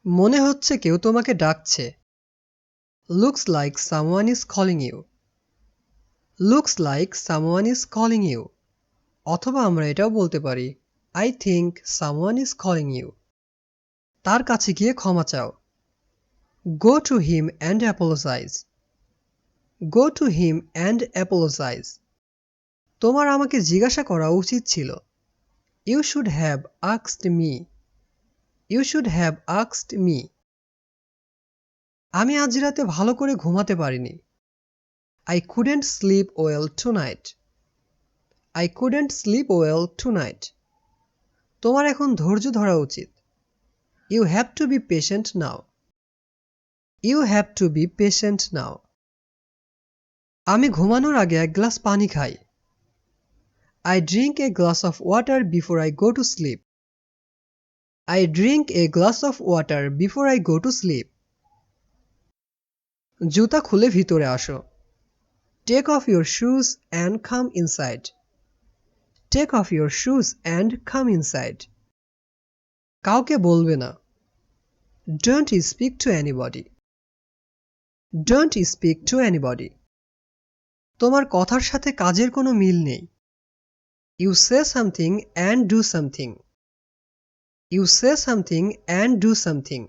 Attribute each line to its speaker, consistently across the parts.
Speaker 1: মনে হচ্ছে কেউ তোমাকে ডাকছে। Looks like someone is calling you. Looks like someone is calling you. অথবা আমরা এটাও বলতে পারি I think someone is calling you. তার কাছে গিয়ে ক্ষমা চাও। Go to him and apologize. Go to him and apologize. তোমার আমাকে জিজ্ঞাসা করা উচিত ছিল। You should have asked me. You should have asked me. আমি আজ রাতে ভালো করে ঘুমাতে পারিনি। I couldn't sleep well tonight. I couldn't sleep well tonight. তোমার এখন ধৈর্য ধরা উচিত। You have to be patient now. You have to be patient now. আমি ঘুমানোর আগে এক গ্লাস পানি খাই। I drink a glass of water before I go to sleep. I drink a glass of water before I go to sleep. জুতা খুলে ভিতরে আসো। Take off your shoes and come inside. Take off your shoes and come inside. কাউকে বলবে না। Don't speak to anybody. Don't speak to anybody. তোমার কথার সাথে কাজের কোনো মিল নেই। You say something and do something. You say something and do something.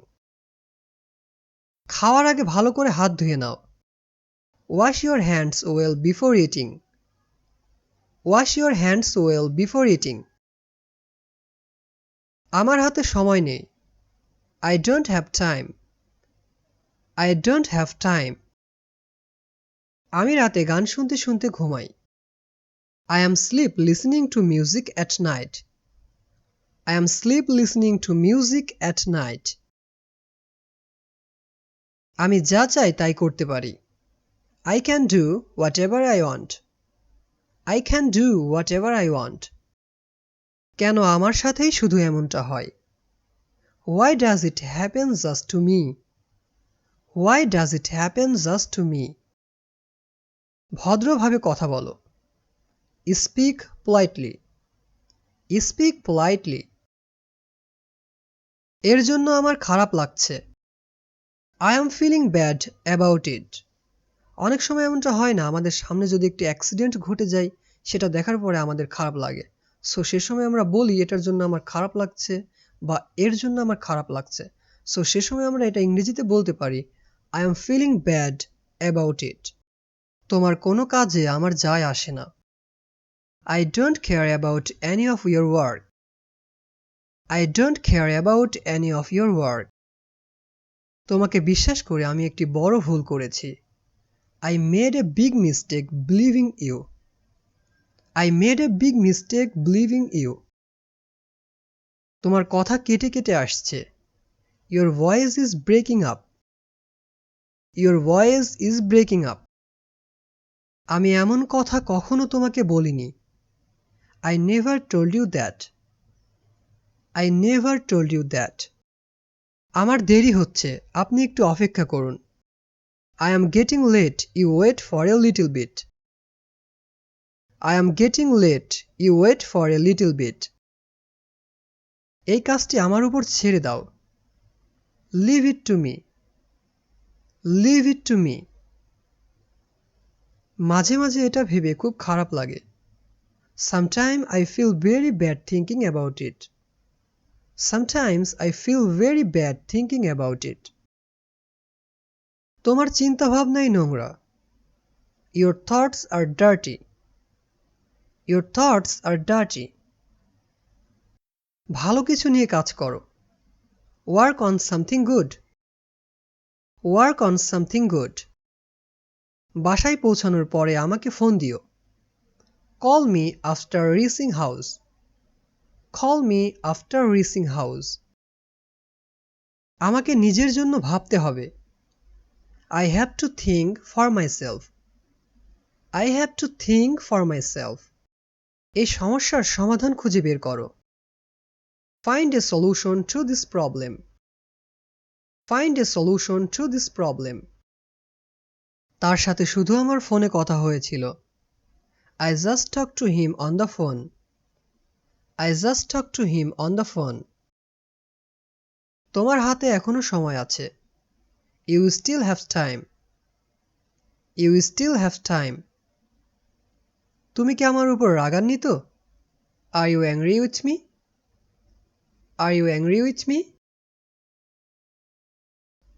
Speaker 1: খাওয়ার আগে ভালো করে হাত ধুয়ে নাও। Wash your hands well before eating. Wash your hands well before eating. আমার হাতে সময় নেই। I don't have time. I don't have time. আমি রাতে গান শুনতে শুনতে ঘুমাই। I am sleep listening to music at night. I am sleep listening to music at night. আমি যা চাই তাই করতে পারি। I can do whatever I want. I can do whatever I want. কেন আমার সাথেই শুধু এমনটা হয়? Why does it happen just to me? Why does it happen just to me? ভদ্রভাবে কথা বলো। Speak politely. Speak politely. এর জন্য আমার খারাপ লাগছে। I am feeling bad about it. অনেক সময় এমনটা হয় না, আমাদের সামনে যদি একটি অ্যাক্সিডেন্ট ঘটে যায় সেটা দেখার পরে আমাদের খারাপ লাগে। সো সে সময় আমরা বলি এটার জন্য আমার খারাপ লাগছে বা এর জন্য আমার খারাপ লাগছে। সো সে সময় আমরা এটা ইংরেজিতে বলতে পারি I am feeling bad about it. তোমার কোনো কাজে আমার যায় আসে না। I don't care about any of your work. I don't care about any of your work. তোমাকে বিশ্বাস করে আমি একটি বড় ভুল করেছি। I made a big mistake believing you. I made a big mistake believing you. তোমার কথা কেটে কেটে আসছে। Your voice is breaking up. Your voice is breaking up. আমি এমন কথা কখনো তোমাকে বলিনি। I never told you that. I never told you that. আমার দেরি হচ্ছে, আপনি একটু অপেক্ষা করুন। I am getting late, you wait for a little bit. I am getting late, you wait for a little bit. এই কাজটি আমার উপর ছেড়ে দাও। Leave it to me. Leave it to me. মাঝে মাঝে এটা ভেবে খুব খারাপ লাগে। Sometimes I feel very bad thinking about it. Sometimes I feel very bad thinking about it. তোমার চিন্তাভাবনাই নোংরা। Your thoughts are dirty. Your thoughts are dirty. ভালো কিছু নিয়ে কাজ করো। Work on something good. Work on something good. বাসায় পৌঁছানোর পরে আমাকে ফোন দিও। Call me after reaching house. Call me after reaching house. আমাকে নিজের জন্য ভাবতে হবে। I have to think for myself. I have to think for myself. এই সমস্যার সমাধান খুঁজে বের করো। Find a solution to this problem. Find a solution to this problem. তার সাথে শুধু আমার ফোনে কথা হয়েছিল। I just talked to him on the phone. I just talked to him on the phone. তোমার হাতে এখনো সময় আছে। You still have time. You still have time. তুমি কি আমার উপর রাগান্বিত? Are you angry with me? Are you angry with me?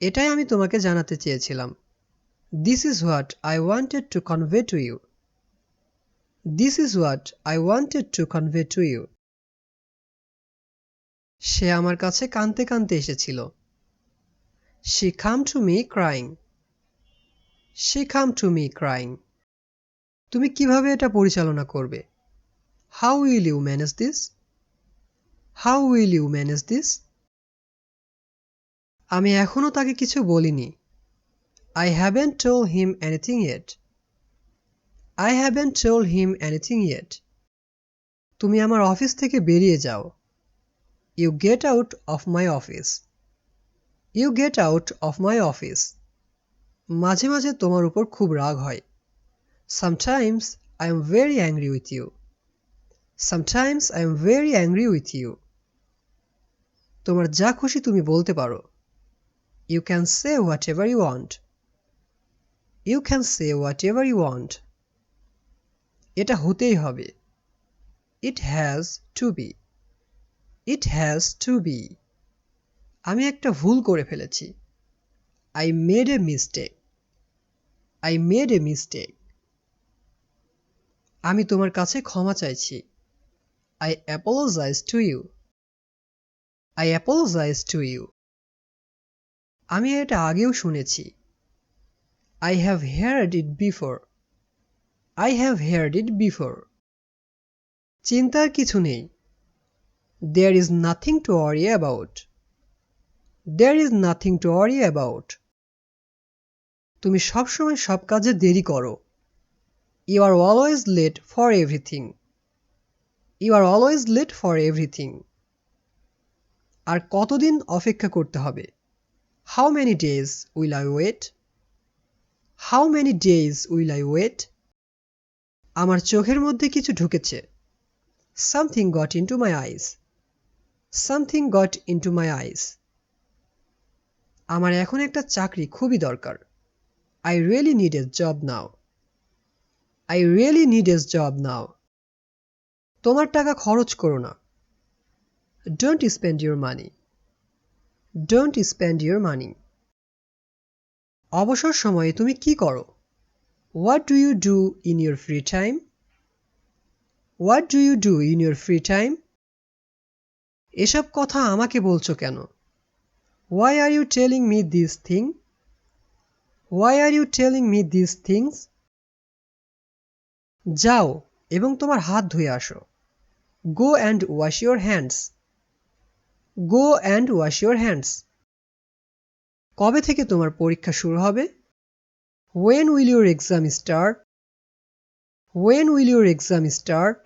Speaker 1: এটাই আমি তোমাকে জানাতে চেয়েছিলাম। This is what I wanted to convey to you. This is what I wanted to convey to you. সে আমার কাছে কাঁদতে কাঁদতে এসেছিল। She came to me crying. She came to me crying. তুমি কিভাবে এটা পরিচালনা করবে? How will you manage this? How will you manage this? আমি এখনো তাকে কিছু বলিনি। I haven't told him anything yet. I haven't told him anything yet. তুমি আমার অফিস থেকে বেরিয়ে যাও। You get out of my office. You get out of my office. মাঝে মাঝে তোমার উপর খুব রাগ হয়। Sometimes I am very angry with you. Sometimes I am very angry with you. তোমার যা খুশি তুমি বলতে পারো। You can say whatever you want. You can say whatever you want. এটা হতেই হবে। It has to be. It has to be. আমি একটা ভুল করে ফেলেছি। I made a mistake. I made a mistake. আমি তোমার কাছে ক্ষমা চাইছি। I apologize to you. I apologize to you. আমি এটা আগেও শুনেছি। I have heard it before. I have heard it before. চিন্তার কিছু নেই। There is nothing to worry about. There is nothing to worry about. তুমি সবসময় সব কাজে দেরি করো। You are always late for everything. You are always late for everything. আর কতদিন অপেক্ষা করতে হবে? How many days will I wait? How many days will I wait? আমার চোখের মধ্যে কিছু ঢুকেছে। Something got into my eyes. Something got into my eyes. আমার এখন একটা চাকরি খুবই দরকার। I really need a job now. I really need a job now. তোমার টাকা খরচ করো না। Don't spend your money. Don't spend your money. অবসর সময়ে তুমি কি করো? What do you do in your free time? What do you do in your free time? এসব কথা আমাকে বলছো কেন? Why are you telling me this thing? Why are you telling me these things? যাও এবং তোমার হাত ধুয়ে আসো। Go and wash your hands. Go and wash your hands. কবে থেকে তোমার পরীক্ষা শুরু হবে? When will your exam start? When will your exam start?